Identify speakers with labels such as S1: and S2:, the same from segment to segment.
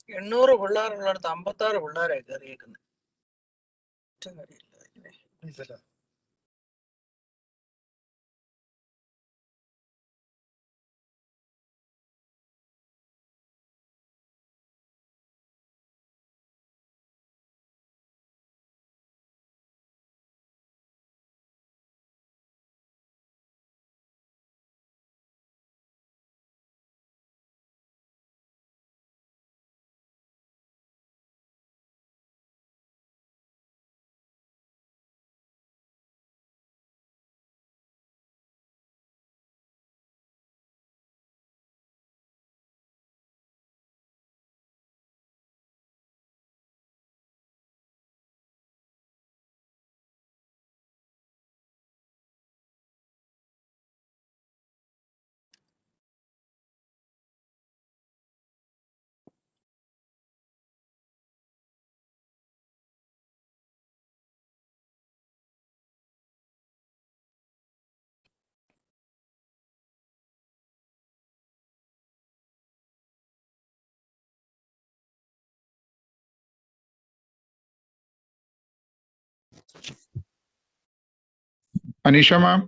S1: 800 പിള്ളേരുള്ളിടത്ത് 56 പിള്ളേരായി കയറിയേക്കുന്നത്.
S2: Anisha ma'am.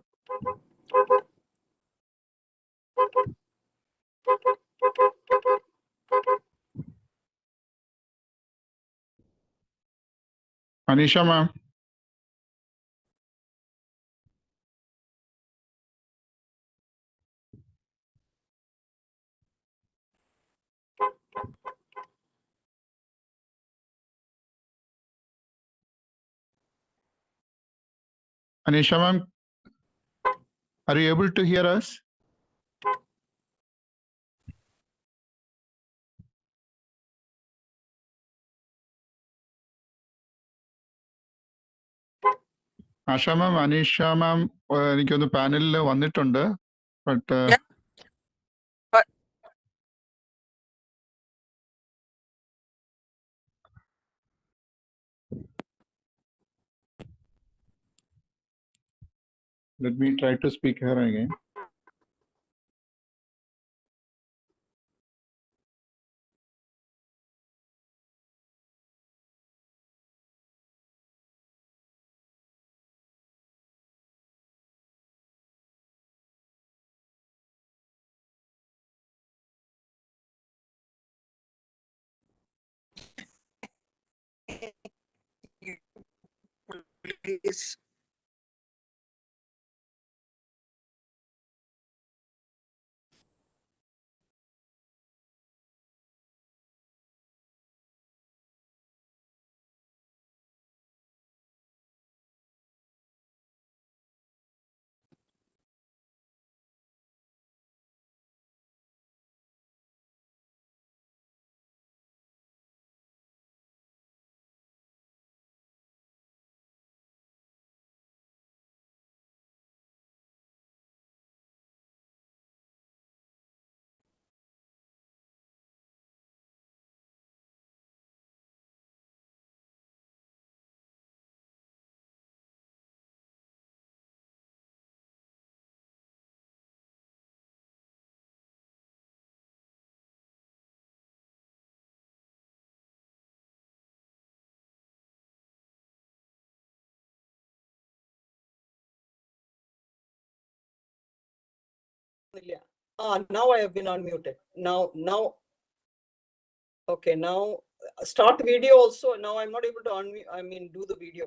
S2: Anisha ma'am. Anisha ma'am, are you able to hear us? Asha ma'am, Anisha ma'am, എനിക്കൊന്ന് പാനലിൽ വന്നിട്ടുണ്ട്. But
S1: Yeah. But
S2: let me try to speak her again.
S1: please
S3: Now I have been unmuted. Now, okay, now start video also. Now I'm not able to unmute, do the video.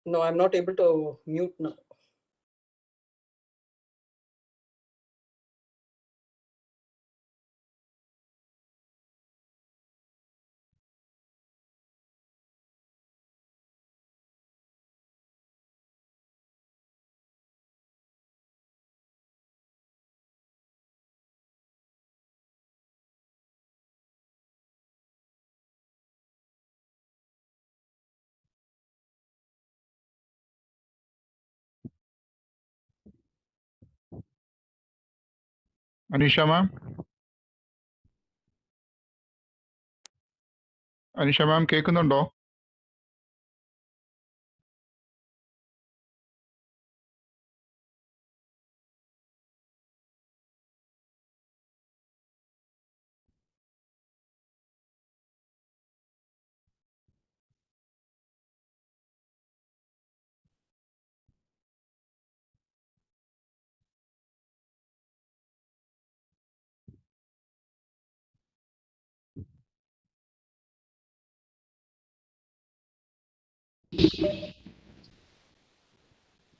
S3: No, I'm not able to mute now.
S2: Anisha ma'am? Anisha ma'am കേൾക്കുന്നുണ്ടോ?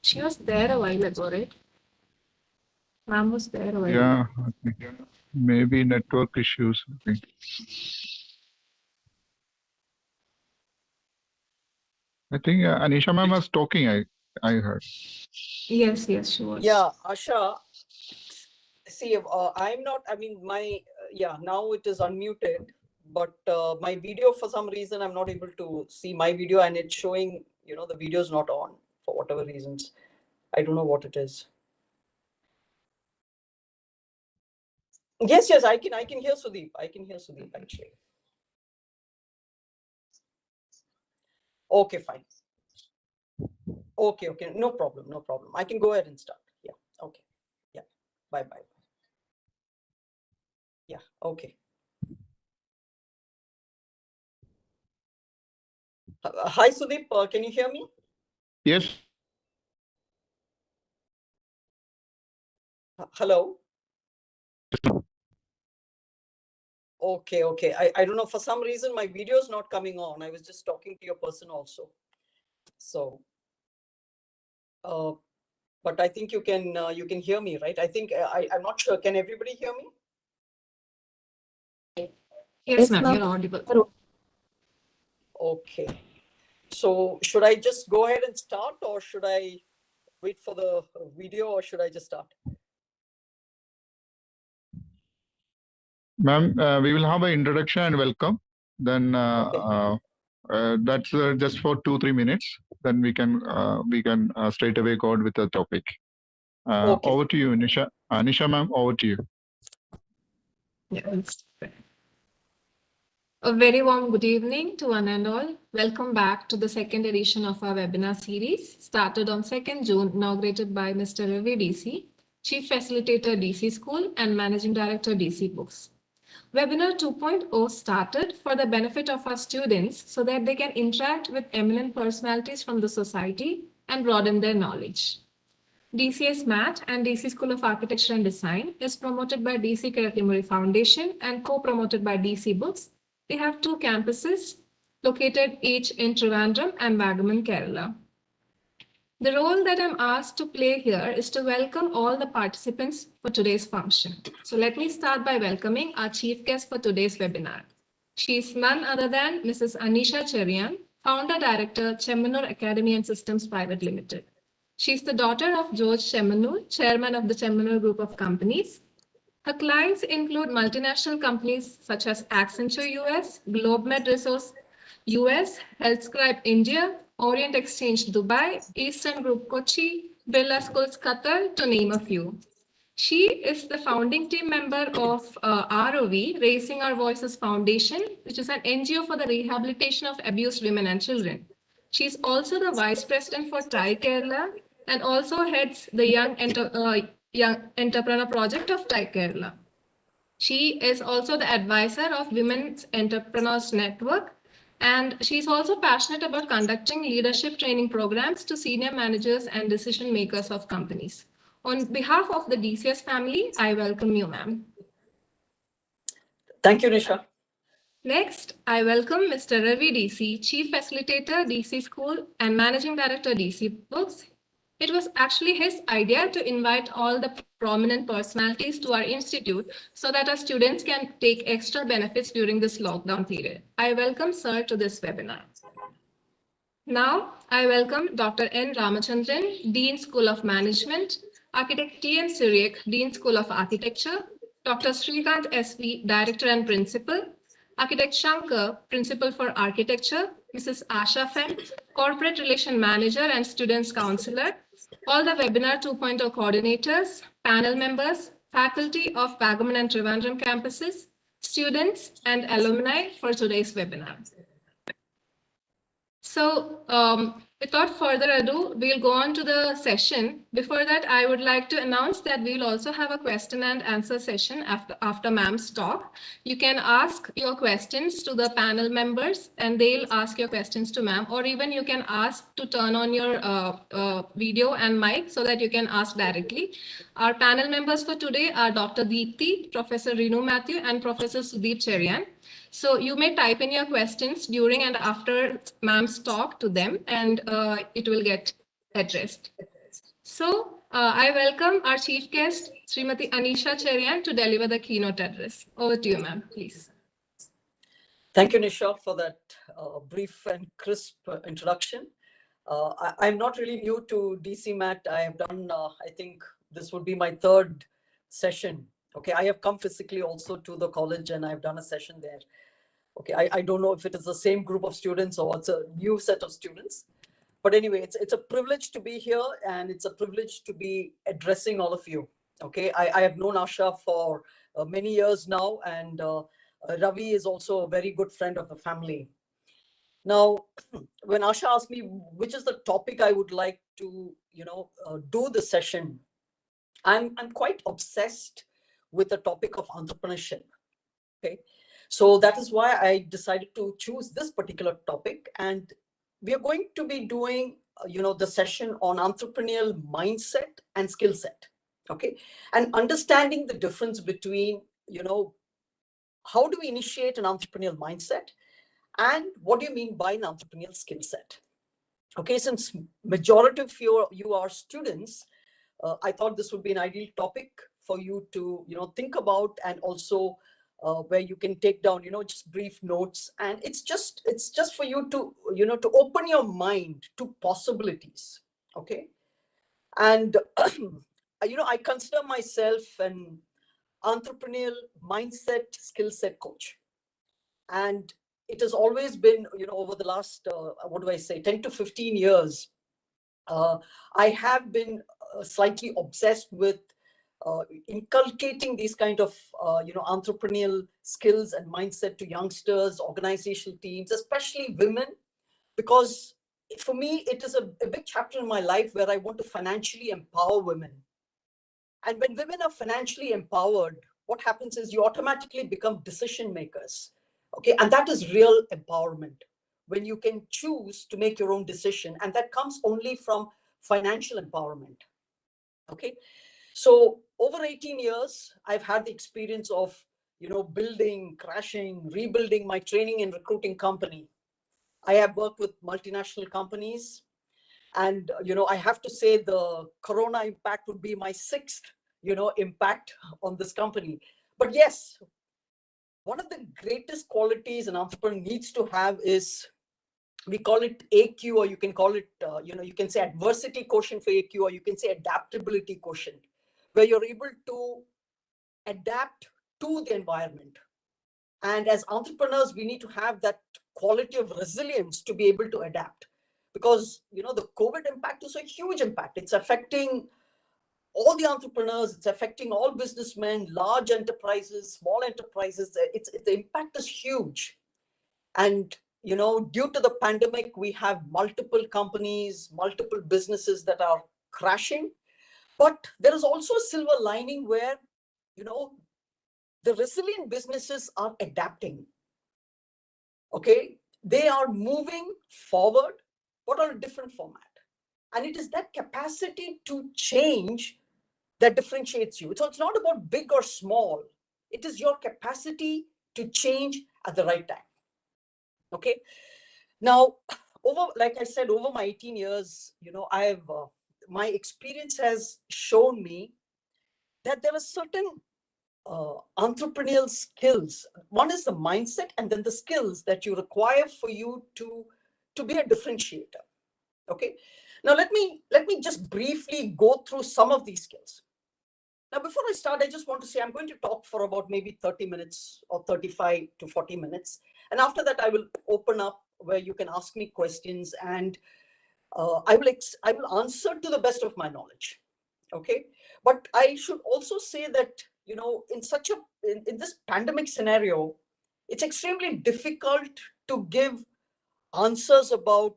S4: She was there a while ago, right? Ma'am was there a while ago.
S2: Yeah, I think maybe network issues. I think. Anisha ma'am was talking. I heard.
S4: Yes, she was.
S3: Yeah, Asha. See, I'm not. Now it is unmuted, but my video, for some reason, I'm not able to see my video, and it's showing, the video is not on for whatever reasons. I don't know what it is. Yes, I can hear Sudeep. I can hear Sudeep actually. Okay, fine. Okay, no problem. I can go ahead and start. Yeah, okay. Yeah, bye. Yeah, okay. Hi, Sudeep. Can you hear me?
S2: Yes.
S3: Hello. Okay. I don't know. For some reason, my video is not coming on. I was just talking to your person also. So, but I think you can hear me, right? I think I'm not sure. Can everybody hear me?
S4: Yes, ma'am. You're audible.
S3: Okay. So should I just go ahead and start, or should I wait for the video, or should I just start?
S2: Ma'am, we will have an introduction and welcome. Then that's just for 2-3 minutes. Then we can straight away go on with the topic.
S3: Okay.
S2: Over to you, Anisha. Anisha ma'am, over to you.
S4: Yeah. A very warm good evening to one and all. Welcome back to the second edition of our webinar series, started on 2nd June, inaugurated by Mr. Ravi DC, Chief Facilitator DC School and Managing Director DC Books. Webinar 2.0 started for the benefit of our students so that they can interact with eminent personalities from the society and broaden their knowledge. DCSMAT and DC School of Architecture and Design is promoted by DC Chemmanur Foundation and co-promoted by DC Books. They have 2 campuses located each in Trivandrum and Vagamon, Kerala. The role that I'm asked to play here is to welcome all the participants for today's function. So let me start by welcoming our chief guest for today's webinar. She is none other than Mrs. Anisha Cherian, Founder Director, Chemmanur Academy and Systems Private Limited. She is the daughter of George Chemmanur, Chairman of the Chemmanur Group of Companies. Her clients include multinational companies such as Accenture US, GlobeMed Resource US, HealthScribe India, Orient Exchange Dubai, Eastern Group Kochi, Birla Schools Qatar, to name a few. She is the founding team member of ROV, Raising Our Voices Foundation, which is an NGO for the rehabilitation of abused women and children. She is also the vice president for TRI Kerala and also heads the Young Entrepreneur Project of TRI Kerala. She is also the advisor of Women's Entrepreneurs Network, and she's also passionate about conducting leadership training programs to senior managers and decision makers of companies. On behalf of the DCS family, I welcome you, ma'am.
S3: Thank you, Nisha.
S4: Next, I welcome Mr. Ravi DC, Chief Facilitator, DC School, and Managing Director, DC Books. It was actually his idea to invite all the prominent personalities to our institute so that our students can take extra benefits during this lockdown period. I welcome Sir to this webinar. Now, I welcome Dr. N. Ramachandran, Dean School of Management, Architect T. N. Syriac, Dean School of Architecture, Dr. Srikant S.V., Director and Principal, Architect Shankar, Principal for Architecture, Mrs. Asha Fen, Corporate Relation Manager and Students Counselor, all the Webinar 2.0 coordinators, panel members, faculty of Vagamon and Trivandrum campuses, students and alumni for today's webinar. So without further ado, we'll go on to the session. Before that, I would like to announce that we'll also have a question and answer session after ma'am's talk. You can ask your questions to the panel members and they'll ask your questions to ma'am, or even you can ask to turn on your video and mic so that you can ask directly. Our panel members for today are Dr. Deepthi, Professor Renu Matthew, and Professor Sudeep Cherian. So you may type in your questions during and after ma'am's talk to them, and it will get addressed. So I welcome our chief guest, Srimati ANISHA CHERIAN, to deliver the keynote address. Over to you, ma'am, please.
S3: Thank you, Nisha, for that brief and crisp introduction. I'm not really new to DCSMAT. I have done, I think this would be my third session. Okay, I have come physically also to the college and I've done a session there. Okay, I don't know if it is the same group of students or it's a new set of students. But anyway, it's a privilege to be here and it's a privilege to be addressing all of you. Okay, I have known Asha for many years now, and Ravi is also a very good friend of the family. Now, when Asha asked me which is the topic I would like to, do the session, I'm quite obsessed with the topic of entrepreneurship. Okay, so that is why I decided to choose this particular topic, and we are going to be doing, the session on entrepreneurial mindset and skill set. Okay, and understanding the difference between, how do we initiate an entrepreneurial mindset, and what do you mean by an entrepreneurial skill set? Okay, since majority of you are students, I thought this would be an ideal topic for you to, think about, and also where you can take down, just brief notes. And it's just for you to, to open your mind to possibilities. Okay. And, I consider myself an entrepreneurial mindset skill set coach. And it has always been, over the last, 10 to 15 years, I have been slightly obsessed with inculcating these kind of, entrepreneurial skills and mindset to youngsters, organizational teams, especially women, because for me, it is a big chapter in my life where I want to financially empower women. And when women are financially empowered, what happens is you automatically become decision makers. Okay, and that is real empowerment, when you can choose to make your own decision, and that comes only from financial empowerment. Okay, so over 18 years, I've had the experience of, building, crashing, rebuilding my training and recruiting company. I have worked with multinational companies, and, I have to say the Corona impact would be my sixth, impact on this company. But yes, one of the greatest qualities an entrepreneur needs to have is, we call it AQ, or you can call it, you can say adversity quotient for AQ, or you can say adaptability quotient, where you're able to adapt to the environment. And as entrepreneurs, we need to have that quality of resilience to be able to adapt, because, the COVID impact is a huge impact. It's affecting all the entrepreneurs, it's affecting all businessmen, large enterprises, small enterprises. The impact is huge. And, due to the pandemic, we have multiple companies, multiple businesses that are crashing. But there is also a silver lining where, the resilient businesses are adapting. Okay, they are moving forward, but on a different format. And it is that capacity to change that differentiates you. So it's not about big or small. It is your capacity to change at the right time. Okay. Now, like I said, over my 18 years, my experience has shown me that there are certain entrepreneurial skills. One is the mindset, and then the skills that you require for you to be a differentiator. Okay. Now let me just briefly go through some of these skills. Now, before I start, I just want to say I'm going to talk for about maybe 30 minutes or 35 to 40 minutes. And after that, I will open up where you can ask me questions, and I will answer to the best of my knowledge. Okay. But I should also say that, in this pandemic scenario, it's extremely difficult to give answers about,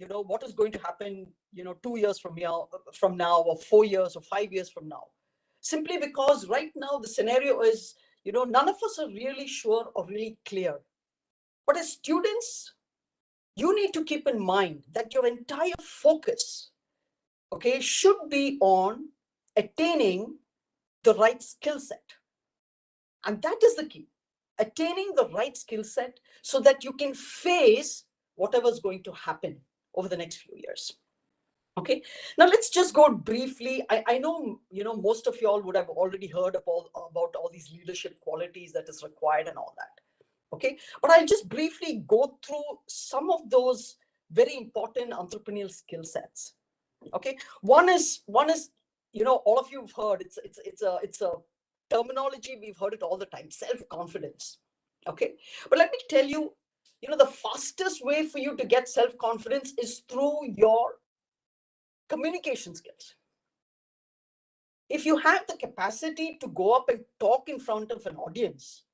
S3: what is going to happen, 2 years from now, or 4 years or 5 years from now. Simply because right now the scenario is, none of us are really sure or really clear. But as students, you need to keep in mind that your entire focus, okay, should be on attaining the right skill set. And that is the key, attaining the right skill set so that you can face whatever's going to happen over the next few years. Okay, now let's just go briefly. I know, most of you all would have already heard about all these leadership qualities that is required and all that. Okay, but I'll just briefly go through some of those very important entrepreneurial skill sets. Okay, one is, all of you have heard, it's a terminology, we've heard it all the time, self-confidence. Okay, but let me tell you, the fastest way for you to get self-confidence is through your communication skills. If you have the capacity to go up and talk in front of an audience,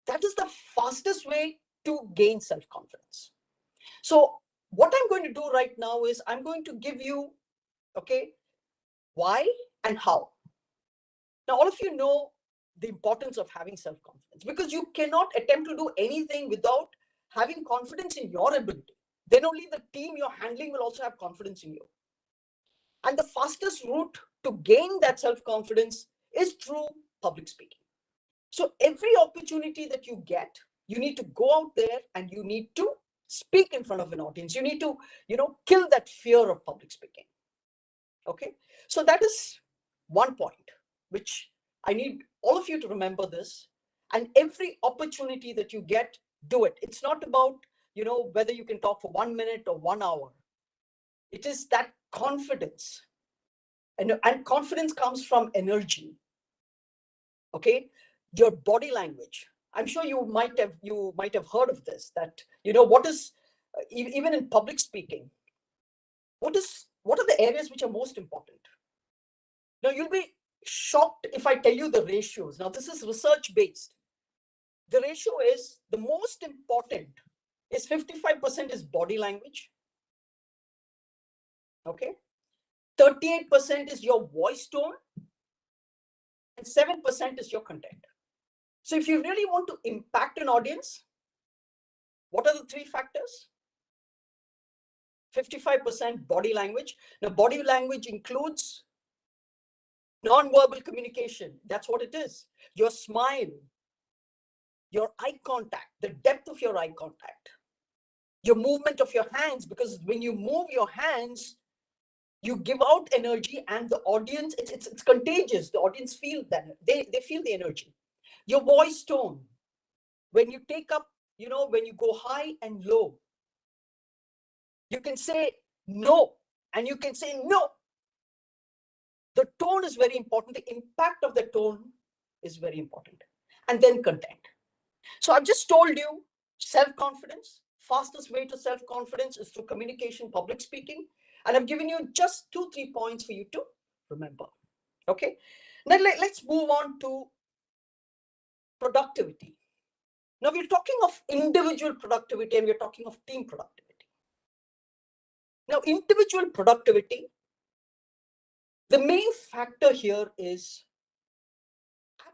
S3: that is the fastest way to gain self-confidence. So what I'm going to do right now is I'm going to give you, okay, why and how. Now, all of you know the importance of having self-confidence, because you cannot attempt to do anything without having confidence in your ability. Then only the team you're handling will also have confidence in you. And the fastest route to gain that self-confidence is through public speaking. So every opportunity that you get, you need to go out there and you need to speak in front of an audience. You need to, kill that fear of public speaking. Okay. So that is one point, which I need all of you to remember this. And every opportunity that you get, do it. It's not about, whether you can talk for 1 minute or 1 hour. It is that confidence. And confidence comes from energy. Okay, your body language. I'm sure you might have heard of this, that, what is, even in public speaking, what are the areas which are most important? Now, you'll be shocked if I tell you the ratios. Now, this is research based. The ratio is, the most important is 55% is body language. Okay. 38% is your voice tone, and 7% is your content. So if you really want to impact an audience, what are the three factors? 55% body language. Now, body language includes non-verbal communication. That's what it is. Your smile, your eye contact, the depth of your eye contact, your movement of your hands, because when you move your hands, you give out energy, and the audience, it's contagious. The audience feel that, they feel the energy. Your voice tone, when you take up, when you go high and low, you can say no, and you can say no. The tone is very important. The impact of the tone is very important. And then content. So I've just told you, self-confidence, fastest way to self-confidence is through communication, public speaking. And I've given you just 2-3 points for you to remember. Okay. Now let's move on to productivity. Now we're talking of individual productivity and we're talking of team productivity. Now, individual productivity, the main factor here is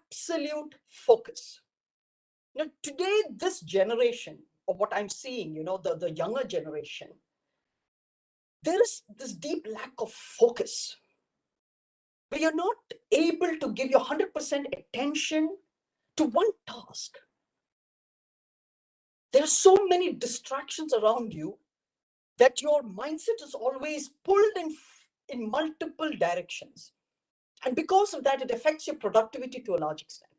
S3: absolute focus. Now, today, this generation, of what I'm seeing, the younger generation, there is this deep lack of focus, where you're not able to give your 100% attention to one task. There are so many distractions around you that your mindset is always pulled in multiple directions. And because of that, it affects your productivity to a large extent.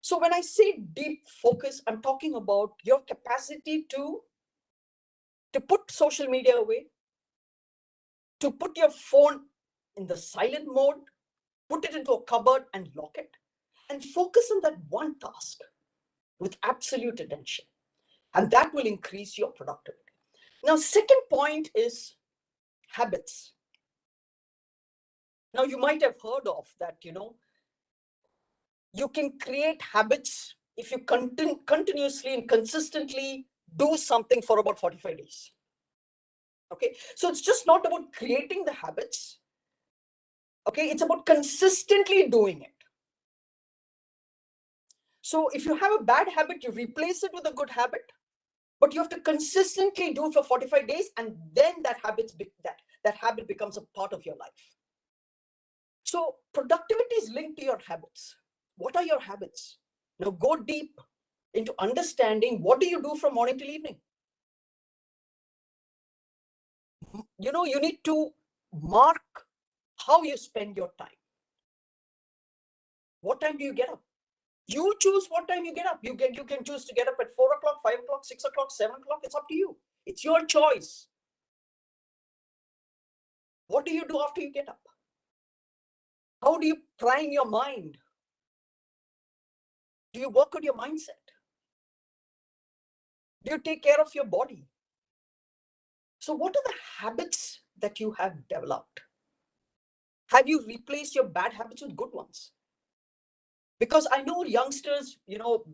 S3: So when I say deep focus, I'm talking about your capacity to put social media away, to put your phone in the silent mode, put it into a cupboard and lock it, and focus on that one task with absolute attention. And that will increase your productivity. Now, second point is habits. Now, you might have heard of that, you can create habits if you continuously and consistently do something for about 45 days. Okay, so it's just not about creating the habits. Okay, it's about consistently doing it. So if you have a bad habit, you replace it with a good habit, but you have to consistently do it for 45 days, and then that habit becomes a part of your life. So productivity is linked to your habits. What are your habits? Now go deep into understanding, what do you do from morning till evening? You need to mark how you spend your time. What time do you get up? You choose what time you get up. You can choose to get up at 4 o'clock, 5 o'clock, 6 o'clock, 7 o'clock. It's up to you. It's your choice. What do you do after you get up? How do you prime your mind? Do you work on your mindset? Do you take care of your body? So what are the habits that you have developed? Have you replaced your bad habits with good ones? Because I know youngsters,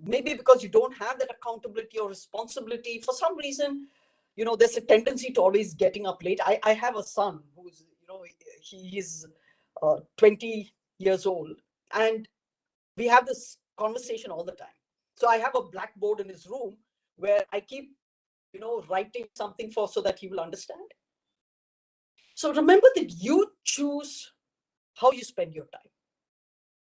S3: maybe because you don't have that accountability or responsibility, for some reason, there's a tendency to always getting up late. I have a son who's, he is 20 years old, and we have this conversation all the time. So I have a blackboard in his room where I keep, writing something so that he will understand. So remember that you choose how you spend your time.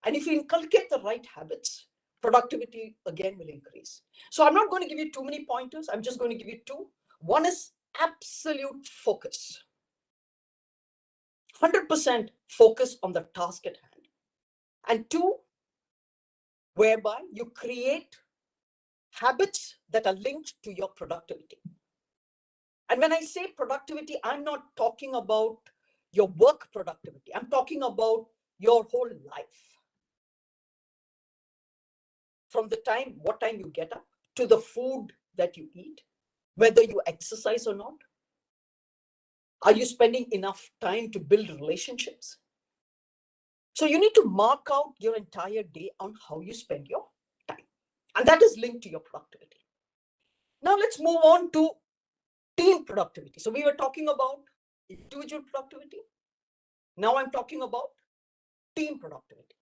S3: And if you inculcate the right habits, productivity again will increase. So I'm not going to give you too many pointers. I'm just going to give you two. One is absolute focus. 100% focus on the task at hand. And two, whereby you create habits that are linked to your productivity. And when I say productivity, I'm not talking about your work productivity. I'm talking about your whole life. From what time you get up, to the food that you eat, whether you exercise or not. Are you spending enough time to build relationships? So you need to mark out your entire day on how you spend your time. And that is linked to your productivity. Now let's move on to team productivity. So we were talking about individual productivity. Now I'm talking about team productivity.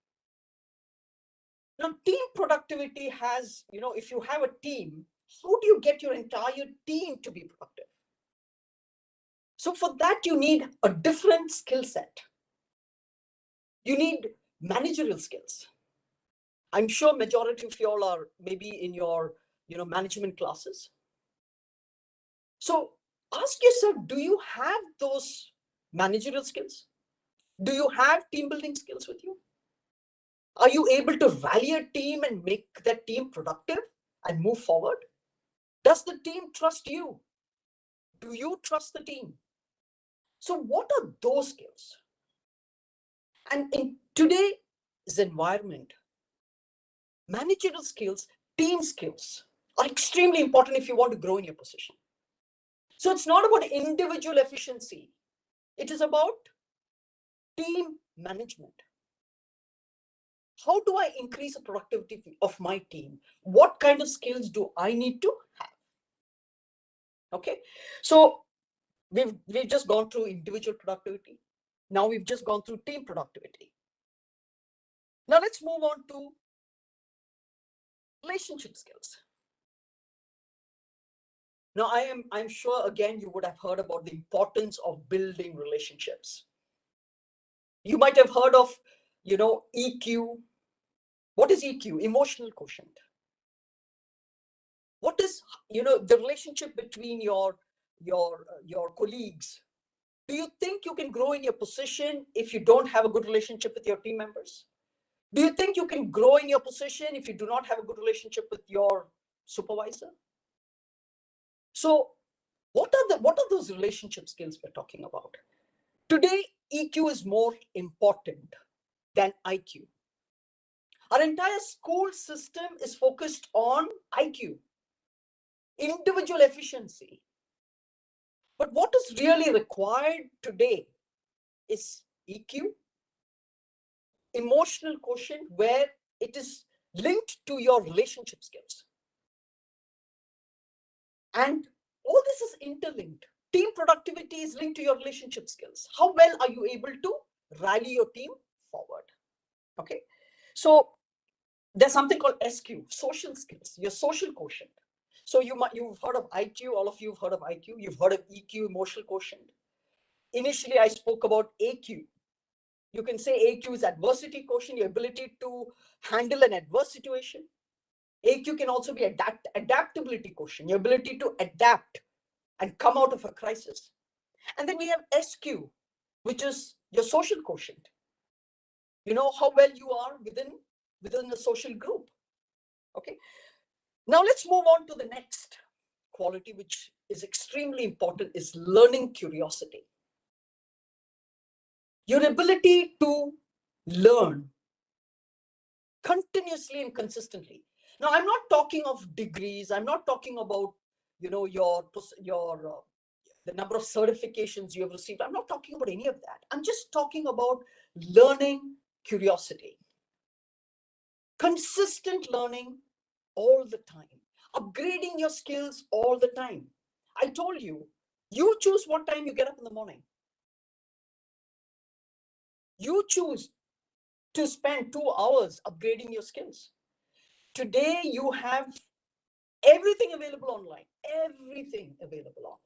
S3: Now, team productivity has, if you have a team, how do you get your entire team to be productive? So for that, you need a different skill set. You need managerial skills. I'm sure majority of you all are maybe in your, management classes. So ask yourself, do you have those managerial skills? Do you have team building skills with you? Are you able to rally a team and make that team productive and move forward? Does the team trust you? Do you trust the team? So what are those skills? And in today's environment, managerial skills, team skills are extremely important if you want to grow in your position. So it's not about individual efficiency. It is about team management. How do I increase the productivity of my team? What kind of skills do I need to have? Okay, so we've just gone through individual productivity. Now we've just gone through team productivity. Now let's move on to Relationship skills. Now, I'm sure again you would have heard about the importance of building relationships. You might have heard of, EQ. What is EQ? Emotional quotient. What is, the relationship between your colleagues? Do you think you can grow in your position if you don't have a good relationship with your team members? Do you think you can grow in your position if you do not have a good relationship with your supervisor? So what are those relationship skills we're talking about? Today, EQ is more important than IQ. Our entire school system is focused on IQ, individual efficiency. But what is really required today is EQ, emotional quotient, where it is linked to your relationship skills. And all this is interlinked. Team productivity is linked to your relationship skills. How well are you able to rally your team forward? Okay. So there's something called SQ, social skills, your social quotient. So you've heard of IQ, all of you have heard of IQ, you've heard of EQ, emotional quotient. Initially, I spoke about AQ. You can say AQ is adversity quotient, your ability to handle an adverse situation. AQ can also be adaptability quotient, your ability to adapt and come out of a crisis. And then we have SQ, which is your social quotient. You know how well you are within a social group. Okay. Now let's move on to the next quality, which is extremely important, is learning curiosity. Your ability to learn continuously and consistently. Now, I'm not talking of degrees. I'm not talking about, the number of certifications you have received. I'm not talking about any of that. I'm just talking about learning curiosity. Consistent learning all the time. Upgrading your skills all the time. I told you, you choose what time you get up in the morning. You choose to spend 2 hours upgrading your skills. Today, you have everything available online. Everything available online.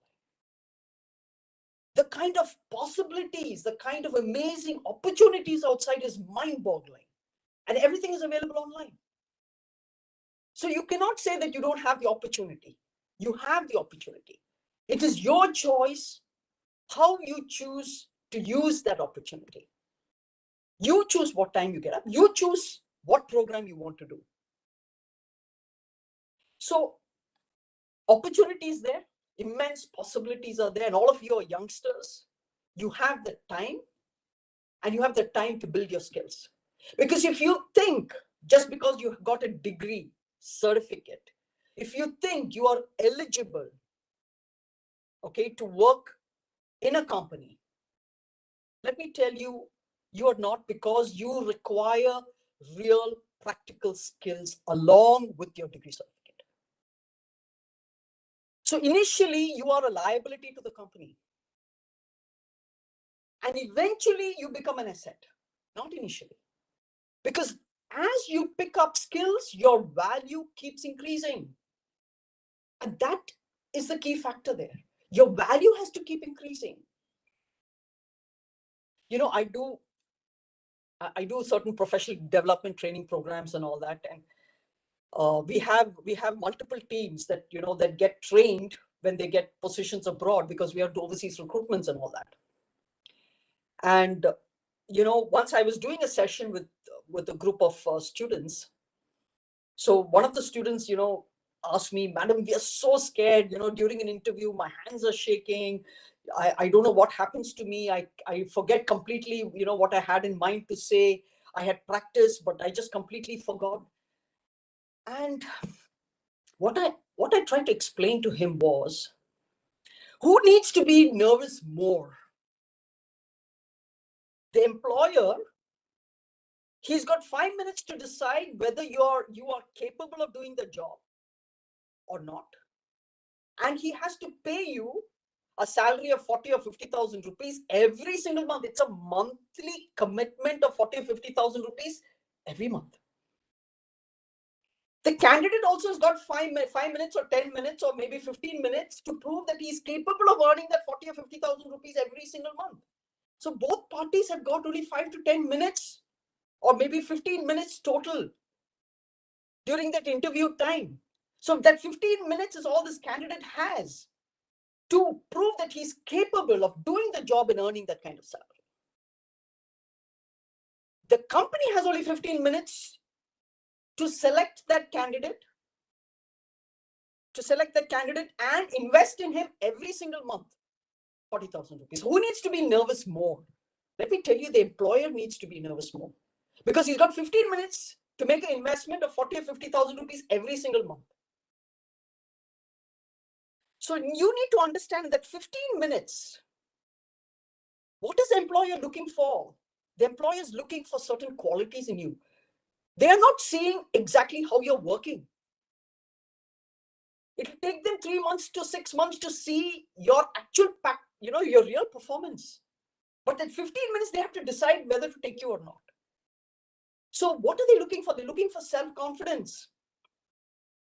S3: The kind of possibilities, the kind of amazing opportunities outside is mind-boggling. And everything is available online. So you cannot say that you don't have the opportunity. You have the opportunity. It is your choice how you choose to use that opportunity. You choose what time you get up. You choose what program you want to do. So opportunities there, immense possibilities are there, and all of you are youngsters. You have the time, and you have the time to build your skills. Because if you think just because you got a degree, certificate, if you think you are eligible, okay, to work in a company, let me tell you, you are not, because you require real practical skills along with your degree certificate. So initially, you are a liability to the company. And eventually, you become an asset, not initially. Because as you pick up skills, your value keeps increasing. And that is the key factor there. Your value has to keep increasing. You know, I do certain professional development training programs and all that. And we have multiple teams that, that get trained when they get positions abroad, because we have overseas recruitments and all that. And, once I was doing a session with a group of students. So one of the students, asked me, "Madam, we are so scared, during an interview, my hands are shaking. I don't know what happens to me. I forget completely, what I had in mind to say. I had practiced, but I just completely forgot." And what I tried to explain to him was, who needs to be nervous more? The employer. He's got 5 minutes to decide whether you are capable of doing the job or not. And he has to pay you a salary of 40 or 50,000 rupees every single month. It's a monthly commitment of 40 or 50,000 rupees every month. The candidate also has got 5 minutes or 10 minutes or maybe 15 minutes to prove that he is capable of earning that 40 or 50,000 rupees every single month. So both parties have got only 5 to 10 minutes or maybe 15 minutes total during that interview time. So that 15 minutes is all this candidate has to prove that he's capable of doing the job and earning that kind of salary. The company has only 15 minutes to select that candidate, and invest in him every single month, 40,000 rupees. Who needs to be nervous more? Let me tell you, the employer needs to be nervous more because he's got 15 minutes to make an investment of 40 or 50,000 rupees every single month. So you need to understand that 15 minutes, what is the employer looking for? The employer is looking for certain qualities in you. They are not seeing exactly how you're working. It'll take them 3 months to 6 months to see your actual your real performance. But at 15 minutes, they have to decide whether to take you or not. So what are they looking for? They're looking for self-confidence.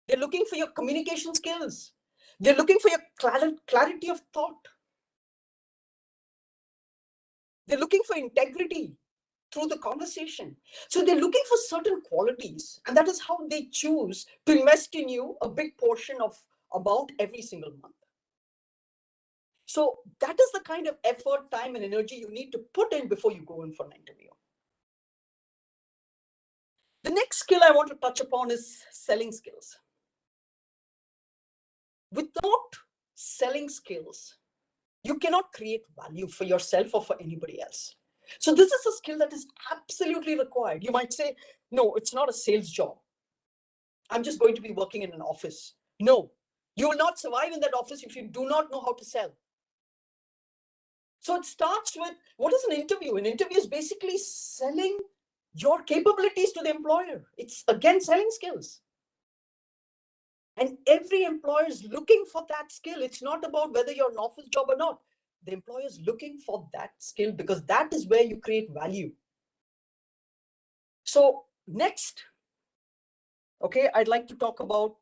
S3: They're looking for your communication skills. They're looking for your clarity of thought. They're looking for integrity through the conversation. So they're looking for certain qualities, and that is how they choose to invest in you a big portion of amount every single month. So that is the kind of effort, time, and energy you need to put in before you go in for an interview. The next skill I want to touch upon is selling skills. Without selling skills, you cannot create value for yourself or for anybody else. So this is a skill that is absolutely required. You might say, no, it's not a sales job. I'm just going to be working in an office. No, you will not survive in that office if you do not know how to sell. So it starts with, what is an interview? An interview is basically selling your capabilities to the employer. It's again selling skills. And every employer is looking for that skill. It's not about whether you're an office job or not. The employer is looking for that skill because that is where you create value. So next, okay, I'd like to talk about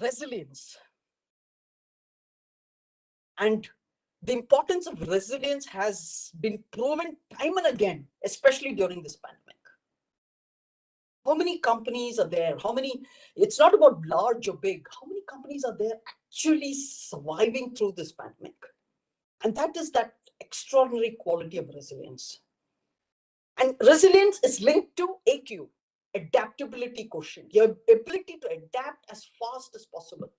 S3: resilience. And the importance of resilience has been proven time and again, especially during this pandemic. How many companies are there? It's not about large or big. How many companies are there actually surviving through this pandemic? And that is that extraordinary quality of resilience. And resilience is linked to AQ, adaptability quotient, your ability to adapt as fast as possible.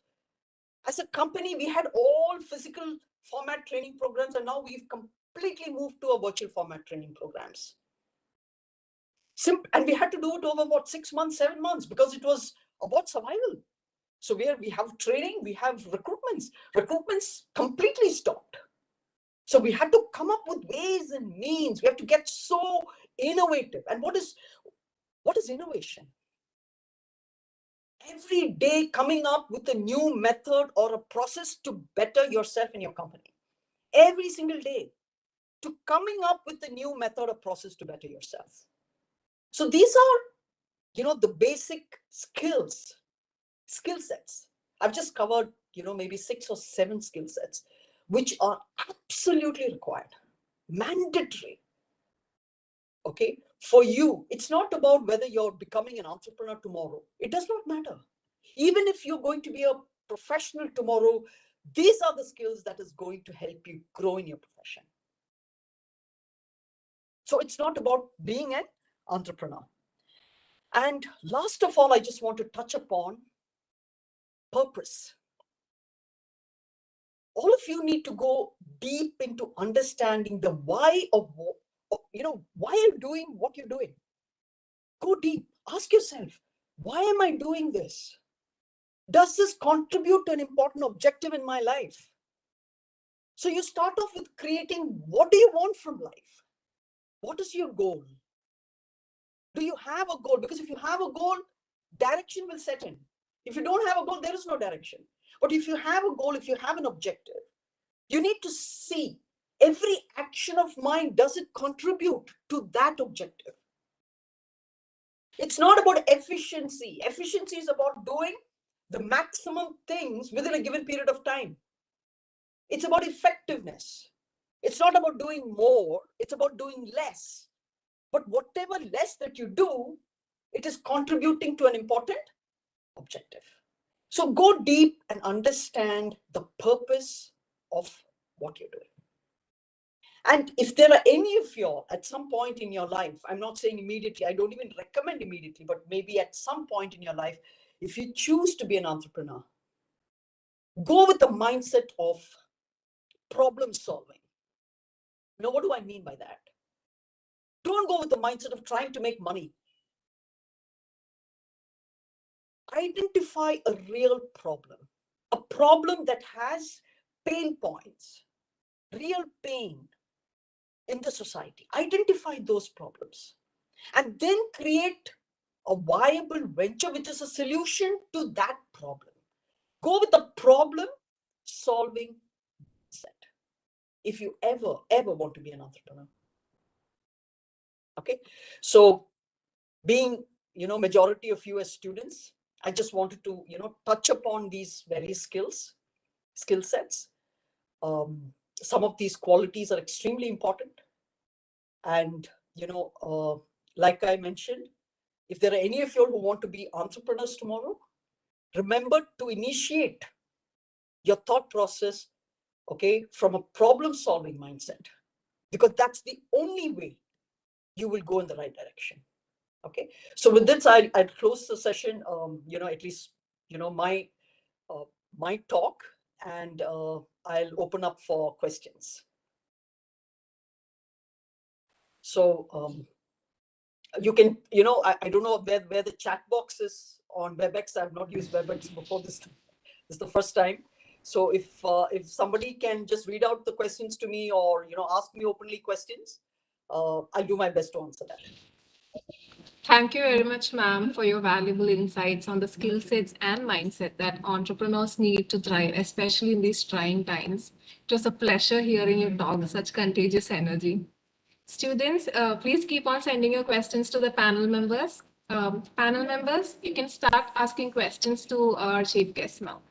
S3: As a company, we had all physical format training programs, and now we've completely moved to a virtual format training programs. And we had to do it over 6 months, 7 months, because it was about survival. So we have training, we have recruitments completely stopped. So we had to come up with ways and means. We have to get so innovative. And what is innovation? Every day coming up with a new method or a process to better yourself and your company. Every single day to coming up with a new method or process to better yourself. So these are, the basic skill sets. I've just covered, maybe 6 or 7 skill sets, which are absolutely required, mandatory. Okay, for you, it's not about whether you're becoming an entrepreneur tomorrow. It does not matter. Even if you're going to be a professional tomorrow, these are the skills that is going to help you grow in your profession. So it's not about being an entrepreneur. And last of all, I just want to touch upon purpose. All of you need to go deep into understanding the why of, why you're doing what you're doing. Go deep. Ask yourself, why am I doing this? Does this contribute to an important objective in my life? So you start off with creating, what do you want from life? What is your goal? Do you have a goal? Because if you have a goal, direction will set in. If you don't have a goal, there is no direction. But if you have a goal, if you have an objective, you need to see every action of mine, does it contribute to that objective? It's not about efficiency. Efficiency is about doing the maximum things within a given period of time. It's about effectiveness. It's not about doing more, it's about doing less. But whatever less that you do, it is contributing to an important objective. So go deep and understand the purpose of what you're doing. And if there are any of you all at some point in your life, I'm not saying immediately, I don't even recommend immediately, but maybe at some point in your life, if you choose to be an entrepreneur, go with the mindset of problem solving. Now, what do I mean by that? Don't go with the mindset of trying to make money. Identify a real problem, a problem that has pain points, real pain in the society. Identify those problems and then create a viable venture which is a solution to that problem. Go with the problem solving set if you ever want to be an entrepreneur. Okay, so being majority of you as students, I just wanted to touch upon these various skill sets. Some of these qualities are extremely important, and like I mentioned, if there are any of you who want to be entrepreneurs tomorrow, remember to initiate your thought process, okay, from a problem solving mindset, because that's the only way you will go in the right direction. Okay, so with this, I'd close the session, at least, my talk, and I'll open up for questions. So you can, I don't know where the chat box is on WebEx. I've not used WebEx before this time. This is the first time. So if somebody can just read out the questions to me, or ask me openly questions, I'll do my best to answer that.
S4: Thank you very much, ma'am, for your valuable insights on the skill sets and mindset that entrepreneurs need to thrive, especially in these trying times. It was a pleasure hearing you talk, such contagious energy. Students, please keep on sending your questions to the panel members. Panel members, you can start asking questions to our chief guest now.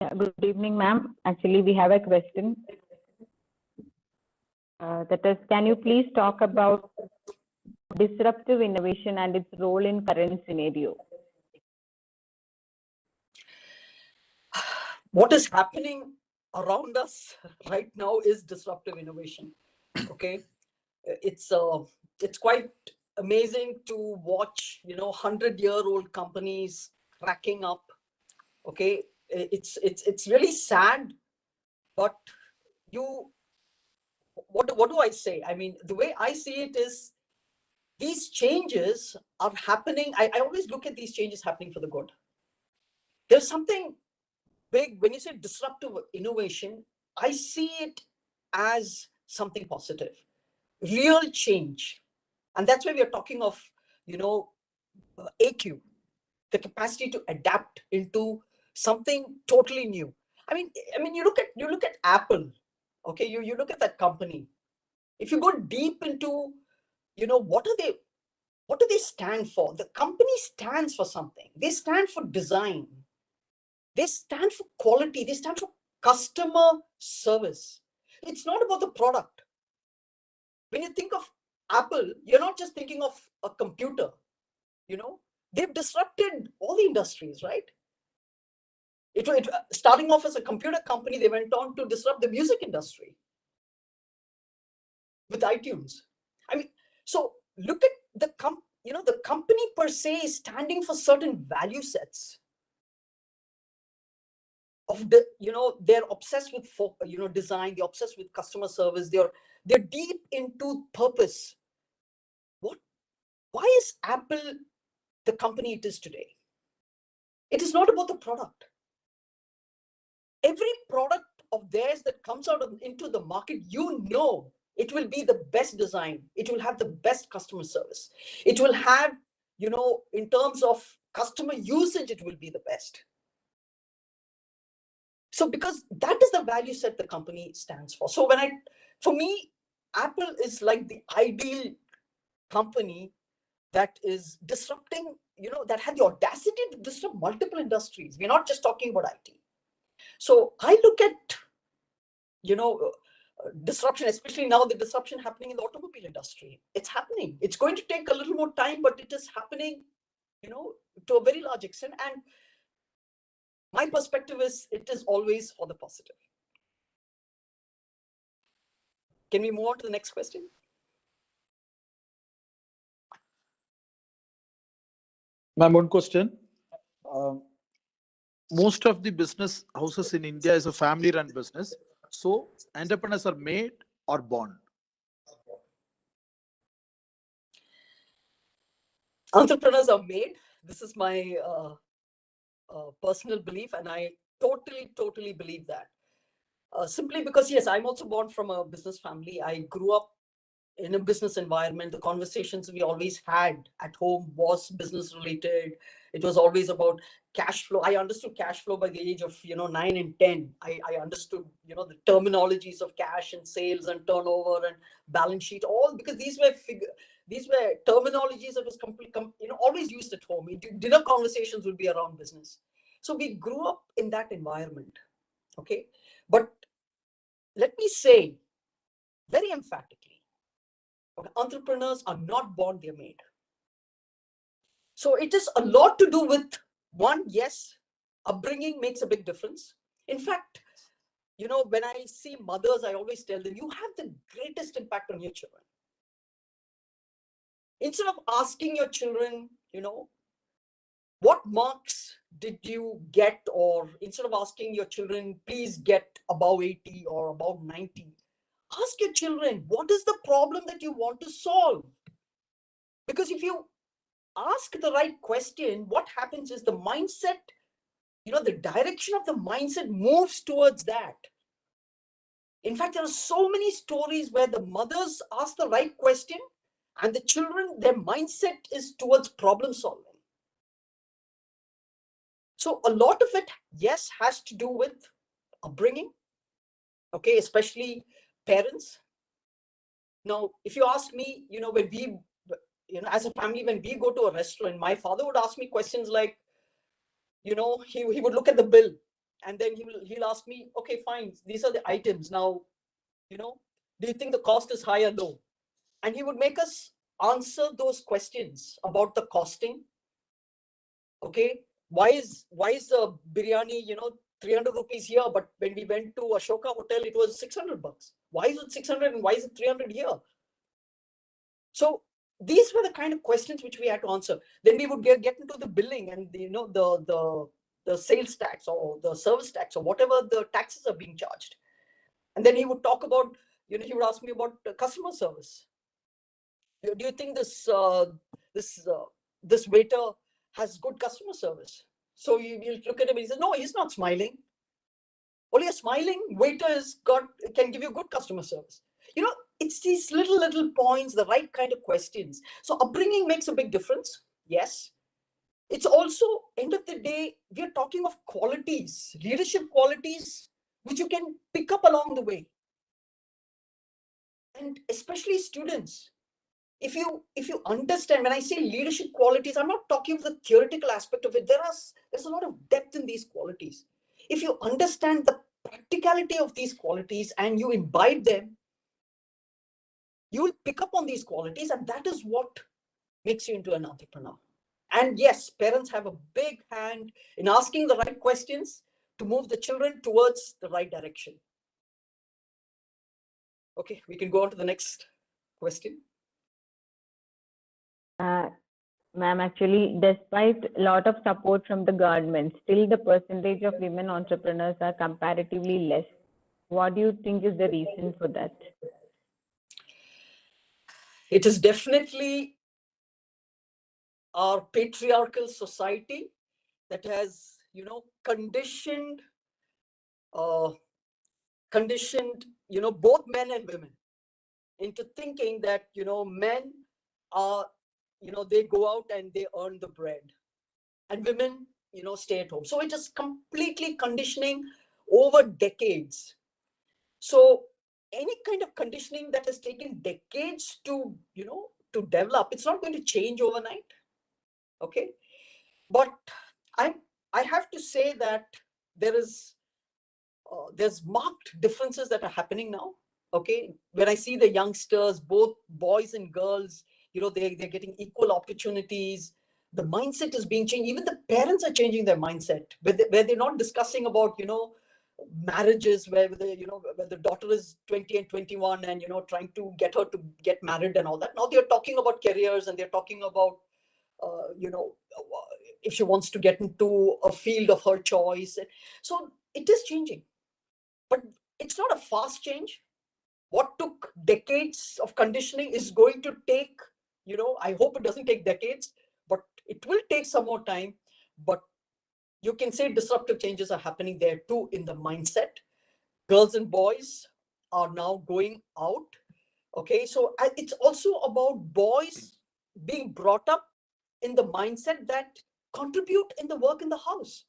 S5: Yeah, good evening, ma'am. Actually, we have a question. That is, can you please talk about disruptive innovation and its role in current scenario?
S3: What is happening around us right now is disruptive innovation. Okay, it's quite amazing to watch 100-year-old companies cracking up. Okay, it's really sad, but what do I say? I mean, the way I see it is, these changes are happening. I always look at these changes happening for the good. There's something big when you say disruptive innovation. I see it as something positive, real change, and that's why we are talking of AQ, the capacity to adapt into something totally new. I mean, you look at Apple. Okay, you look at that company. If you go deep into what do they stand for? The company stands for something. They stand for design. They stand for quality. They stand for customer service. It's not about the product. When you think of Apple, you're not just thinking of a computer. They've disrupted all the industries, right? It starting off as a computer company, they went on to disrupt the music industry with iTunes. I mean, so look at the company per se is standing for certain value sets of they're obsessed with design, they're obsessed with customer service, they're deep into purpose. Why is Apple the company it is today? It is not about the product. Every product of theirs that comes out into the market, it will be the best design. It will have the best customer service. It will have, in terms of customer usage, it will be the best. So because that is the value set the company stands for. So for me, Apple is like the ideal company that is disrupting, that had the audacity to disrupt multiple industries. We're not just talking about IT. So I look at, disruption, especially now the disruption happening in the automobile industry. It's happening. It's going to take a little more time, but it is happening, to a very large extent. And my perspective is it is always for the positive. Can we move on to the next question?
S6: Ma'am, one question. Most of the business houses in India is a family-run business. So entrepreneurs are made or born?
S3: Entrepreneurs are made. This is my personal belief, and I totally believe that. Simply because, yes, I'm also born from a business family. I grew up in a business environment. The conversations we always had at home was business related. It was always about cash flow. I understood cash flow by the age of 9 and 10. I understood the terminologies of cash and sales and turnover and balance sheet, all because these were terminologies that was always used at home. Dinner conversations would be around business. So we grew up in that environment. Okay, but let me say very emphatically, entrepreneurs are not born, they're made. So it is a lot to do with, one, yes, upbringing makes a big difference. In fact, when I see mothers, I always tell them, you have the greatest impact on your children. Instead of asking your children, what marks did you get, or instead of asking your children, please get above 80 or above 90, ask your children, what is the problem that you want to solve? Because if you ask the right question, what happens is the mindset, the direction of the mindset moves towards that. In fact, there are so many stories where the mothers ask the right question and the children, their mindset is towards problem solving. So a lot of it, yes, has to do with upbringing, okay, especially parents. Now, if you ask me, when we, as a family, when we go to a restaurant, my father would ask me questions like, he would look at the bill and then he'll ask me, okay, fine, these are the items. Now, do you think the cost is high or low? And he would make us answer those questions about the costing. Okay, why is the biryani, 300 rupees here, but when we went to Ashoka Hotel, it was 600 bucks. Why is it 600 and why is it 300 here? So these were the kind of questions which we had to answer. Then we would get into the billing and the sales tax or the service tax or whatever the taxes are being charged. And then he would talk about, he would ask me about customer service. Do you think this waiter has good customer service? So you look at him and he says, no, he's not smiling. Only a smiling waiter can give you good customer service. It's these little points, the right kind of questions. So upbringing makes a big difference. Yes. It's also, end of the day, we are talking of qualities, leadership qualities, which you can pick up along the way. And especially students, if you understand, when I say leadership qualities, I'm not talking of the theoretical aspect of it. There's a lot of depth in these qualities. If you understand the practicality of these qualities and you imbibe them, you will pick up on these qualities, and that is what makes you into an entrepreneur. And yes, parents have a big hand in asking the right questions to move the children towards the right direction. Okay, we can go on to the next question.
S5: Ma'am, actually, despite a lot of support from the government, still the percentage of women entrepreneurs are comparatively less. What do you think is the reason for that?
S3: It is definitely our patriarchal society that has, conditioned, both men and women into thinking that, men are, they go out and they earn the bread, and women, stay at home. So it is completely conditioning over decades. So any kind of conditioning that has taken decades to, to develop, it's not going to change overnight. Okay. But I have to say that there's marked differences that are happening now. Okay. When I see the youngsters, both boys and girls, they're getting equal opportunities. The mindset is being changed. Even the parents are changing their mindset, where they're not discussing about, marriages where where the daughter is 20 and 21 and, trying to get her to get married and all that. Now they're talking about careers, and they're talking about, if she wants to get into a field of her choice. So it is changing, but it's not a fast change. What took decades of conditioning is going to take, I hope it doesn't take decades, but it will take some more time. But you can say disruptive changes are happening there too in the mindset. Girls and boys are now going out. Okay, so it's also about boys being brought up in the mindset that contribute in the work in the house.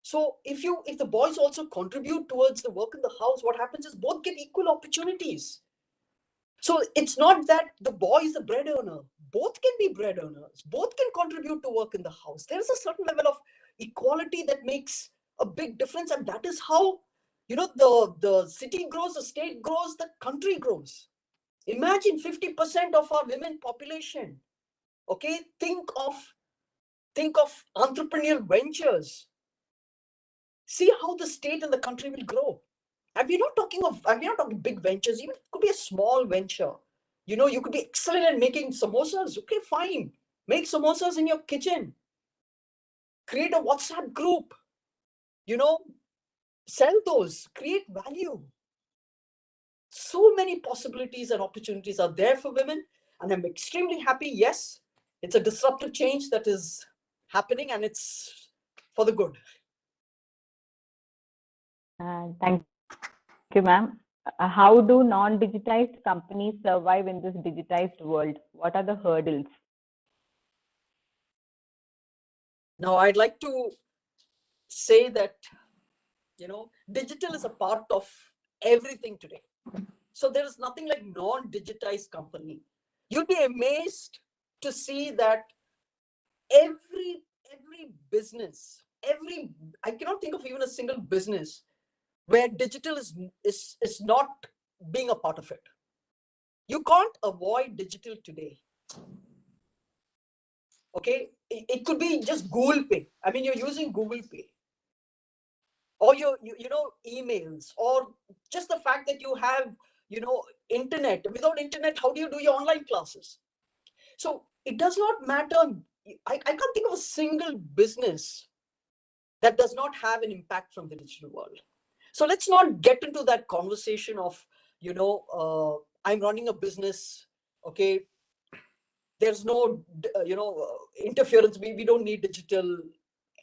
S3: So if the boys also contribute towards the work in the house, what happens is both get equal opportunities. So it's not that the boy is the bread earner. Both can be bread earners. Both can contribute to work in the house. There is a certain level of equality that makes a big difference, and that is how, the city grows, the state grows, the country grows. Imagine 50% of our women population. Okay, think of entrepreneurial ventures. See how the state and the country will grow. And we're not talking big ventures. Even it could be a small venture. You could be excellent at making samosas. Okay, fine. Make samosas in your kitchen. Create a WhatsApp group. Sell those. Create value. So many possibilities and opportunities are there for women. And I'm extremely happy. Yes, it's a disruptive change that is happening, and it's for the good.
S5: Thank you, ma'am. How do non-digitized companies survive in this digitized world? What are the hurdles?
S3: Now, I'd like to say that, digital is a part of everything today. So there is nothing like non-digitized company. You'll be amazed to see that every business, I cannot think of even a single business where digital is not being a part of it. You can't avoid digital today. Okay, it could be just Google Pay. I mean, you're using Google Pay, or your emails, or just the fact that you have internet. Without internet, how do you do your online classes? So it does not matter. I can't think of a single business that does not have an impact from the digital world. So let's not get into that conversation of, I'm running a business. Okay, there's no interference. We don't need digital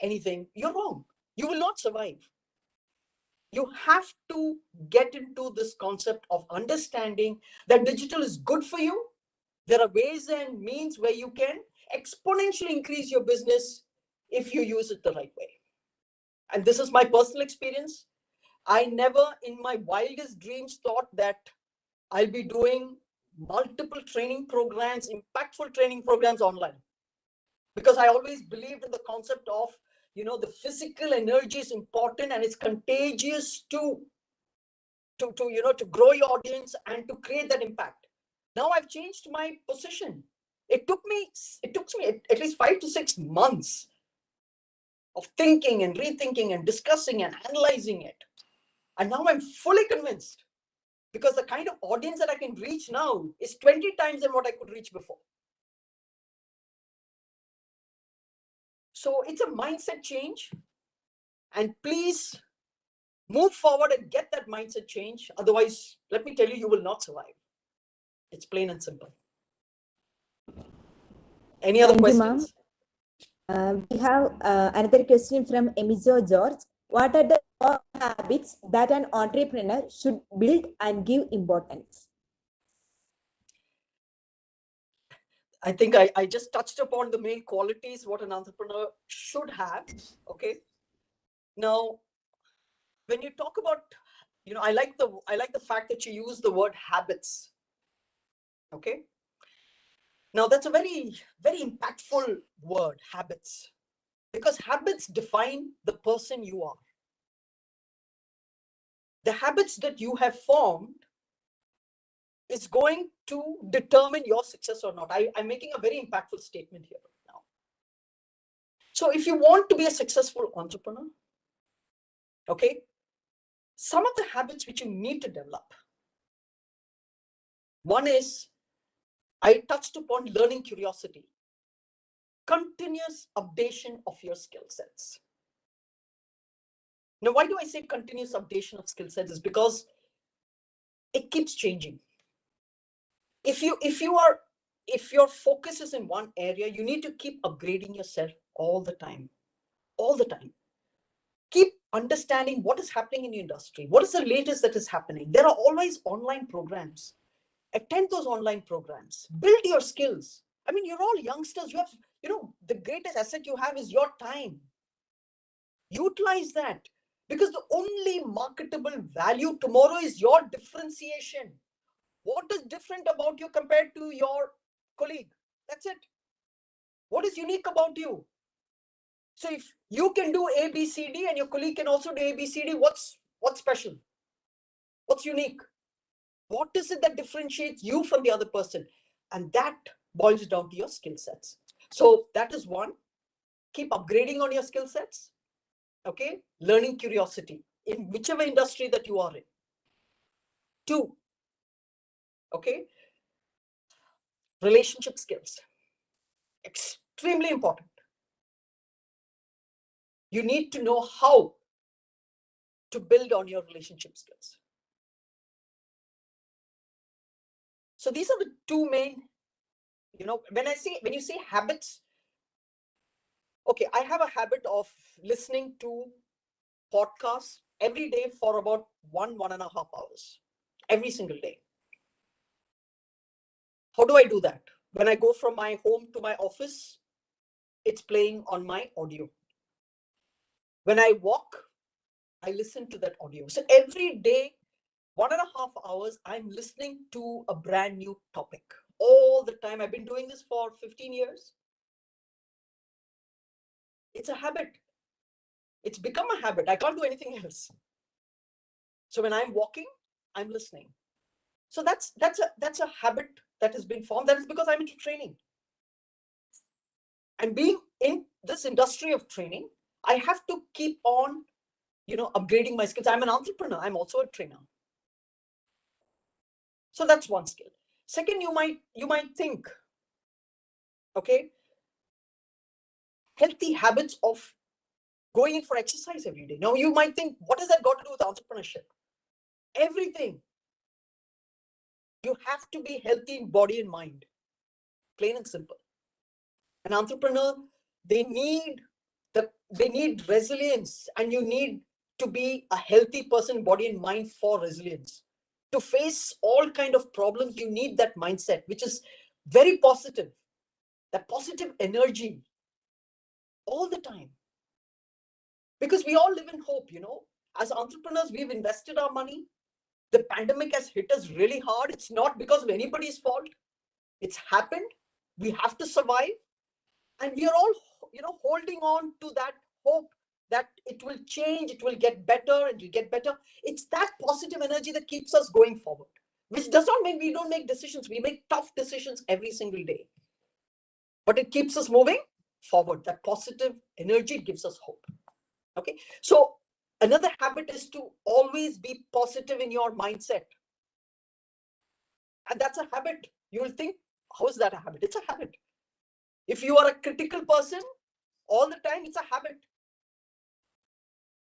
S3: anything. You're wrong. You will not survive. You have to get into this concept of understanding that digital is good for you. There are ways and means where you can exponentially increase your business if you use it the right way. And this is my personal experience. I never in my wildest dreams thought that I'll be doing multiple training programs, impactful training programs online. Because I always believed in the concept of, the physical energy is important, and it's contagious to grow your audience and to create that impact. Now I've changed my position. It took me at least 5 to 6 months of thinking and rethinking and discussing and analyzing it. And now I'm fully convinced, because the kind of audience that I can reach now is 20 times than what I could reach before. So it's a mindset change, and please move forward and get that mindset change. Otherwise, let me tell you, you will not survive. It's plain and simple. Any other questions?
S7: We have another question from Emizo George. What are the core habits that an entrepreneur should build and give importance?
S3: I think I just touched upon the main qualities what an entrepreneur should have. Okay. Now, when you talk about you know, I like the fact that you use the word habits. Okay. Now that's a very, very impactful word, habits, because habits define the person you are. The habits that you have formed is going to determine your success or not. I'm making a very impactful statement here now. So if you want to be a successful entrepreneur, okay, some of the habits which you need to develop. One is, I touched upon learning curiosity, continuous updation of your skill sets. Now, why do I say continuous updation of skill sets? Is because it keeps changing. If your focus is in one area, you need to keep upgrading yourself all the time. All the time. Keep understanding what is happening in the industry. What is the latest that is happening? There are always online programs. Attend those online programs. Build your skills. I mean, you're all youngsters. You have, you know, the greatest asset you have is your time. Utilize that, because the only marketable value tomorrow is your differentiation. What is different about you compared to your colleague? That's it. What is unique about you? So if you can do A, B, C, D and your colleague can also do A, B, C, D, what's special? What's unique? What is it that differentiates you from the other person? And that boils down to your skill sets. So that is one. Keep upgrading on your skill sets. Okay. Learning curiosity in whichever industry that you are in. 2. Okay. Relationship skills. Extremely important. You need to know how to build on your relationship skills. So these are the 2 main, you know, when you say habits, okay, I have a habit of listening to podcasts every day for about 1.5 hours, every single day. How do I do that? When I go from my home to my office, it's playing on my audio. When I walk, I listen to that audio. So every day, 1.5 hours, I'm listening to a brand new topic all the time. I've been doing this for 15 years. It's a habit. It's become a habit. I can't do anything else. So when I'm walking, I'm listening. So that's a habit that has been formed. That is because I'm into training. And being in this industry of training, I have to keep on, you know, upgrading my skills. I'm an entrepreneur. I'm also a trainer. So that's one skill. Second, you might think, okay, healthy habits of going in for exercise every day. Now you might think, what has that got to do with entrepreneurship? Everything. You have to be healthy in body and mind. Plain and simple. An entrepreneur, they need resilience, and you need to be a healthy person, body and mind, for resilience. To face all kind of problems, you need that mindset, which is very positive. That positive energy all the time. Because we all live in hope, you know. As entrepreneurs, we've invested our money. The pandemic has hit us really hard. It's not because of anybody's fault. It's happened. We have to survive. And we are all, you know, holding on to that hope that it will change, it will get better, it will get better. It's that positive energy that keeps us going forward, which does not mean we don't make decisions. We make tough decisions every single day. But it keeps us moving forward. That positive energy gives us hope. Okay. So another habit is to always be positive in your mindset. And that's a habit. You will think, how is that a habit? It's a habit. If you are a critical person all the time, it's a habit.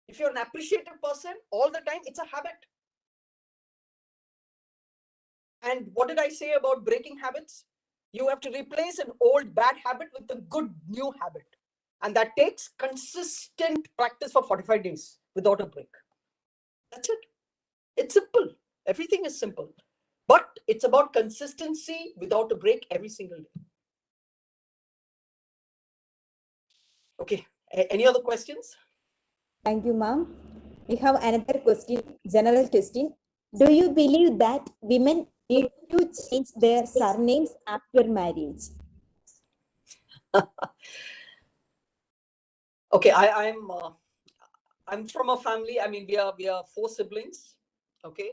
S3: If you're an appreciative person all the time, it's a habit. And what did I say about breaking habits? You have to replace an old bad habit with a good new habit. And that takes consistent practice for 45 days without a break. That's it. It's simple. Everything is simple. But it's about consistency without a break every single day. Okay. Any other questions?
S7: Thank you, ma'am. We have another question, general question. Do you believe that women need to change their surnames after marriage?
S3: Okay, I'm from a family. I mean, we are 4 siblings. Okay.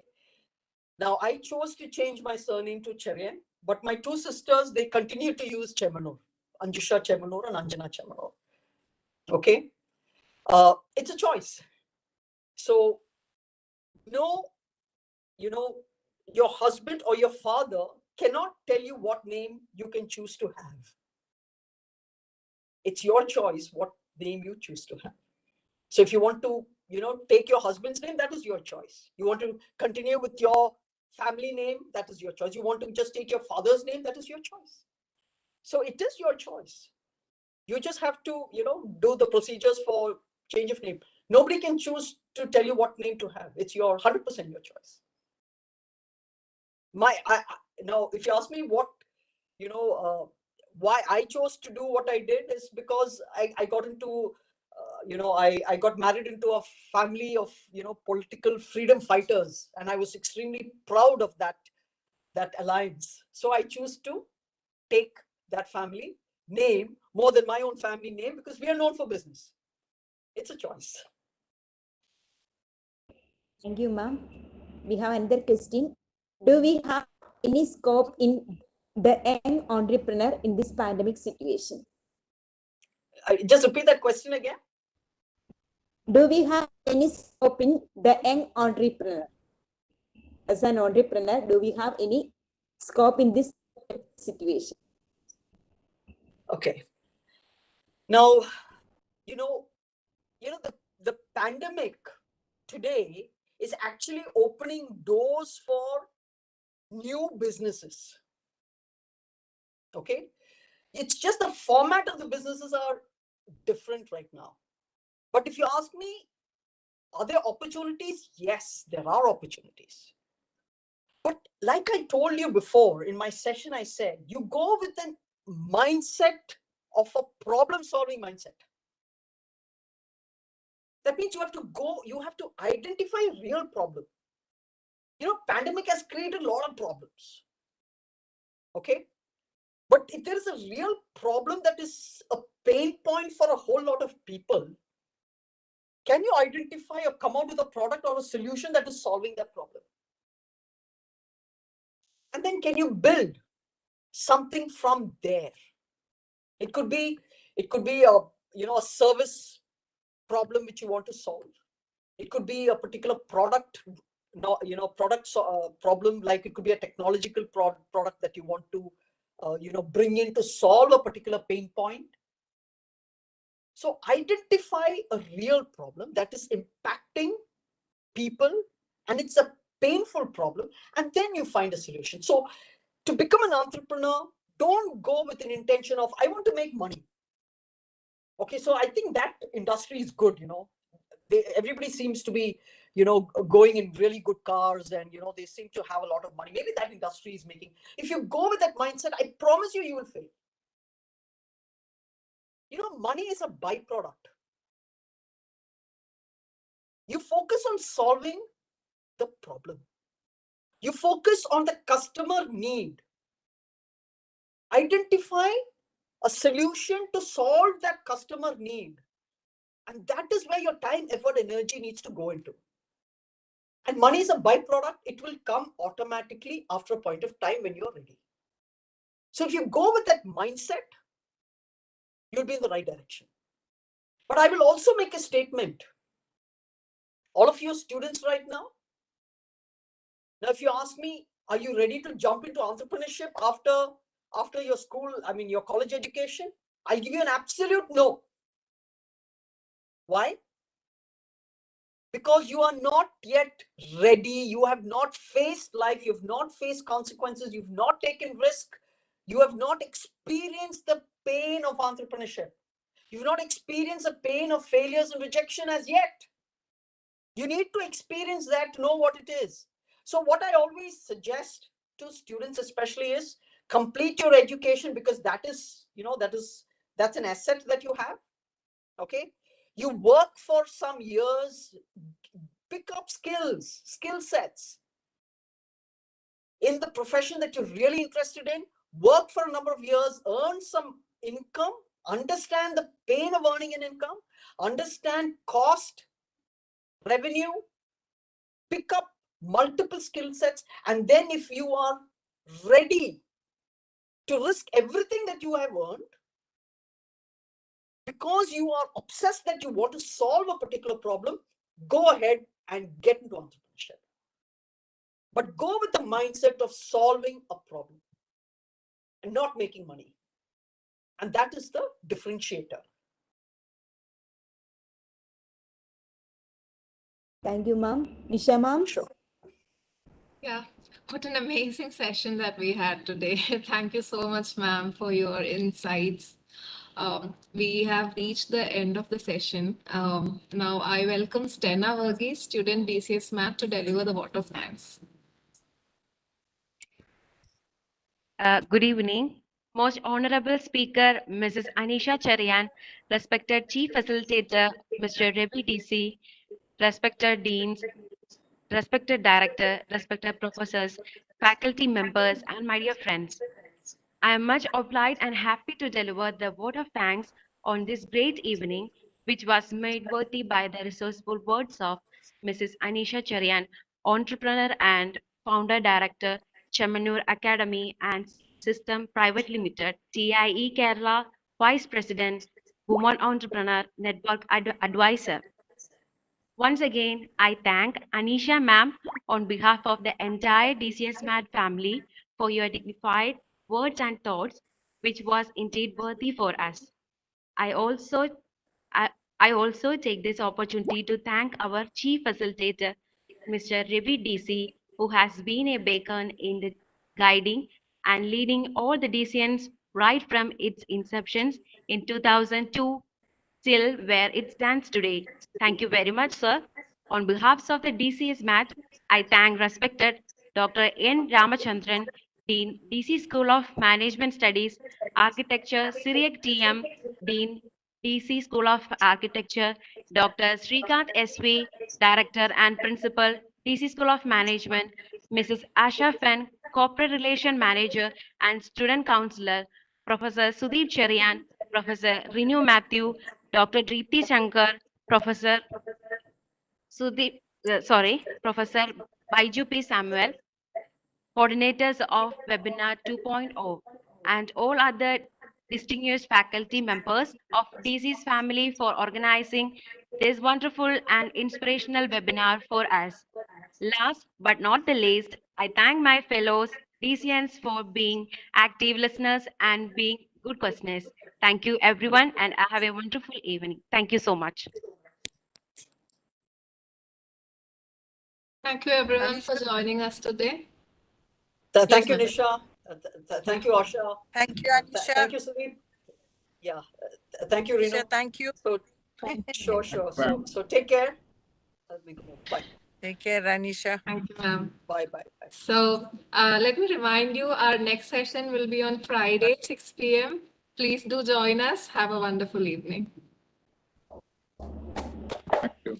S3: Now I chose to change my surname to Cherian, but my 2 sisters, they continue to use Chemmanur, ANISHA Cherian and Anjana Chemmanur. Okay. It's a choice. So no, your husband or your father cannot tell you what name you can choose to have. It's your choice what name you choose to have. So if you want to, take your husband's name, that is your choice. You want to continue with your family name, that is your choice. You want to just take your father's name, that is your choice. So it is your choice. You just have to, do the procedures for change of name. Nobody can choose to tell you what name to have. It's your 100% your choice. Now, if you ask me what, why I chose to do what I did is because I got into, I got married into a family of, political freedom fighters, and I was extremely proud of that alliance. So I choose to take that family name more than my own family name because we are known for business. It's a choice.
S7: Thank you, ma'am. We have another question. Do we have any scope in the young entrepreneur in this pandemic situation?
S3: Just repeat that question again.
S7: Do we have any scope in the young entrepreneur? As an entrepreneur, do we have any scope in this situation?
S3: Okay. Now, the pandemic today is actually opening doors for new businesses. Okay. It's just the format of the businesses are different right now. But if you ask me, are there opportunities? Yes, there are opportunities. But like I told you before in my session, I said, you go with a mindset of a problem-solving mindset. That means you have to identify a real problem. Pandemic has created a lot of problems. Okay. But if there is a real problem that is a pain point for a whole lot of people, can you identify or come out with a product or a solution that is solving that problem? And then can you build something from there? It could be a service problem which you want to solve. It could be a particular product, problem, like it could be a technological product that you want to, bring in to solve a particular pain point. So identify a real problem that is impacting people and it's a painful problem, and then you find a solution. So to become an entrepreneur, don't go with an intention of, I want to make money. Okay, so I think that industry is good, everybody seems to be, going in really good cars and, they seem to have a lot of money. Maybe that industry is making, if you go with that mindset, I promise you will fail. Money is a byproduct. You focus on solving the problem. You focus on the customer need. Identify a solution to solve that customer need. And that is where your time, effort, energy needs to go into. And money is a byproduct. It will come automatically after a point of time when you're ready. So if you go with that mindset, you'll be in the right direction. But I will also make a statement. All of you students right now, if you ask me, are you ready to jump into entrepreneurship after your school, your college education? I'll give you an absolute no. Why? Because you are not yet ready. You have not faced life. You've not faced consequences. You've not taken risk. You have not experienced the pain of entrepreneurship. You've not experienced the pain of failures and rejection as yet. You need to experience that to know what it is. So what I always suggest to students especially is complete your education, because that is, that's an asset that you have. Okay. You work for some years, pick up skill sets in the profession that you're really interested in, work for a number of years, earn some income, understand the pain of earning an income, understand cost, revenue, pick up multiple skill sets, and then if you are ready to risk everything that you have earned, because you are obsessed that you want to solve a particular problem, go ahead and get into entrepreneurship. But go with the mindset of solving a problem and not making money. And that is the differentiator.
S7: Thank you, ma'am. Nisha, ma'am.
S3: Sure.
S4: Yeah, what an amazing session that we had today. Thank you so much, ma'am, for your insights. We have reached the end of the session. Now I welcome Stena Verghese, student DCSMAT, to deliver the vote of thanks.
S8: Good evening. Most Honorable Speaker, Mrs. Anisha Cherian, respected Chief Facilitator, Mr. Ravi DC, respected Deans, respected Director, respected Professors, faculty members, and my dear friends. I am much obliged and happy to deliver the vote of thanks on this great evening, which was made worthy by the resourceful words of Mrs. Anisha Cherian, entrepreneur and founder director, Chemmanur Academy and System Private Limited, TIE Kerala, Vice President, Woman Entrepreneur Network Advisor. Once again, I thank Anisha ma'am on behalf of the entire DCSMAT family for your dignified words and thoughts, which was indeed worthy for us. I also take this opportunity to thank our chief facilitator, Mr. Ravi DC, who has been a beacon in the guiding and leading all the DCNs right from its inceptions in 2002 till where it stands today. Thank you very much, sir. On behalf of the DCSMAT, I thank respected Dr. N. Ramachandran, Dean, DC School of Management Studies, Architecture, Syriac TM, Dean, DC School of Architecture, Dr. Srikanth SV, Director and Principal, DC School of Management, Mrs. Asha Fen, Corporate Relation Manager and Student Counselor, Professor Sudeep Cherian, Professor Renu Matthew, Dr. Deepthi Shankar, Professor Professor Baiju P. Samuel, coordinators of Webinar 2.0, and all other distinguished faculty members of DC's family for organizing this wonderful and inspirational webinar for us. Last but not the least, I thank my fellows DCNs for being active listeners and being good questioners. Thank you, everyone, and have a wonderful evening. Thank you so much.
S4: Thank you, everyone, for joining us today.
S3: Thank you,
S4: madam.
S3: Nisha. Thank you, Asha.
S1: Thank you, Anisha.
S3: Thank you, Sudeep. Yeah. Thank you, Renu.
S1: Anisha, thank you.
S3: So, sure. So take care. Bye.
S1: Take care, Anisha.
S4: Thank you, ma'am.
S3: Bye.
S4: So let me remind you, our next session will be on Friday, 6 p.m. Please do join us. Have a wonderful evening.
S2: Thank you.